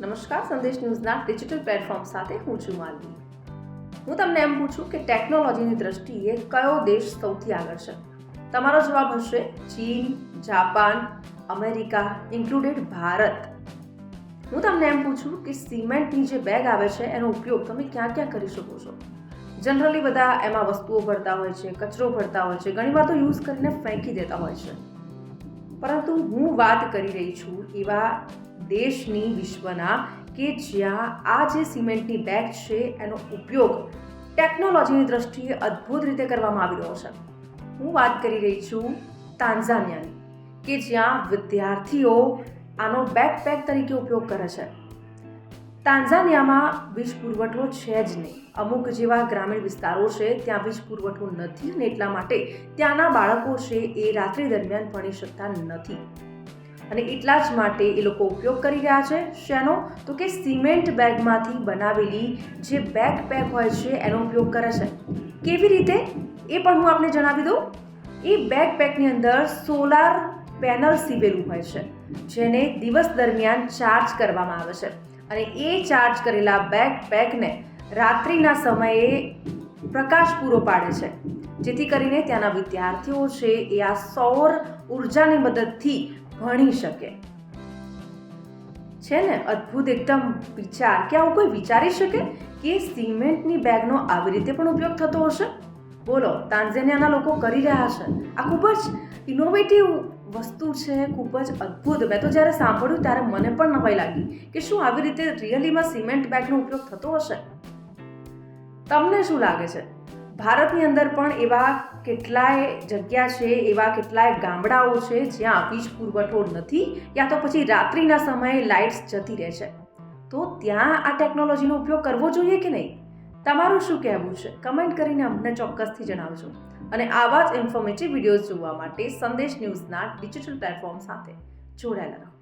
નમસ્કાર, સંદેશ ન્યૂઝના digital platform સાથે હું છું માલવી. હું તમને એમ પૂછું કે ટેકનોલોજીની દ્રષ્ટિએ કયો દેશ સૌથી આગળ છે? તમારો જવાબ હશે ચીન, જાપાન, અમેરિકા, ઇન્ક્લુડેડ ભારત. હું તમને એમ પૂછું કે સિમેન્ટની જે બેગ આવે છે એનો ઉપયોગ તમે ક્યાં ક્યાં કરી શકો છો? જનરલી બધા એમાં વસ્તુઓ ભરતા હોય છે, કચરો ભરતા હોય છે, ઘણીવાર તો યુઝ કરીને ફેંકી દેતા હોય છે. પરંતુ હું વાત કરી રહી છું એવા દેશની, વિશ્વના, કે જ્યાં આ જે સિમેન્ટની બેગ છે એનો ઉપયોગ ટેકનોલોજીની દ્રષ્ટિએ અદ્ભુત રીતે કરવામાં આવી રહ્યો છે. હું વાત કરી રહી છું તાન્ઝાનિયાની, કે જ્યાં વિદ્યાર્થીઓ આનો બેકપેક તરીકે ઉપયોગ કરે છે. તાન્ઝાનિયામાં વીજ પુરવઠો છે જ નહીં. અમુક જેવા ગ્રામીણ વિસ્તારો છે ત્યાં વીજ પુરવઠો નથી અને એટલા માટે ત્યાંના બાળકો છે એ રાત્રિ દરમિયાન ભણી શકતા નથી. અને એટલા જ માટે એ લોકો ઉપયોગ કરી રહ્યા છે શેનો? તો કે સિમેન્ટ બેગમાંથી બનાવેલી જે બેકપેક હોય છે એનો ઉપયોગ કરે છે. કેવી રીતે એ પણ હું આપને જણાવી દઉં. એ બેકપેકની અંદર સોલાર પેનલ સીવેલું હોય છે જેને દિવસ દરમિયાન ચાર્જ કરવામાં આવે છે અને એ ચાર્જ કરેલા બેકપેકને રાત્રિના સમયે પ્રકાશ પૂરો પાડે છે, જેથી કરીને ત્યાંના વિદ્યાર્થીઓ છે એ આ સૌર ઉર્જાની મદદથી ભણી શકે. છે ને અદ્ભુત એકદમ વિચાર કે આવું કોઈ વિચારી શકે કે સિમેન્ટની બેગનો આવી રીતે પણ ઉપયોગ થતો હશે? બોલો, તાન્ઝાનિયાના લોકો કરી રહ્યા છે. આ ખૂબ જ ઇનોવેટિવ વસ્તુ છે, ખૂબ જ અદ્ભુત. મેં તો જ્યારે સાંભળ્યું ત્યારે મને પણ નવાઈ લાગી કે શું આવી રીતે રિયલીમાં સિમેન્ટ બેગનો ઉપયોગ થતો હશે? તમને શું લાગે છે? ભારતની અંદર પણ એવા કેટલાય જગ્યા છે, એવા કેટલાય ગામડાઓ છે જ્યાં વીજ પુરવઠો નથી, યા તો પછી રાત્રિના સમયે લાઇટ્સ જતી રહે છે. તો ત્યાં આ ટેકનોલોજીનો ઉપયોગ કરવો જોઈએ કે નહીં? તમારું શું કહેવું છે? કમેન્ટ કરીને અમને ચોક્કસથી જણાવજો. અને આવા જ ઇન્ફોર્મેટિવ વિડીયોઝ જોવા માટે સંદેશ ન્યૂઝના ડિજિટલ પ્લેટફોર્મ સાથે જોડાયેલા રહો.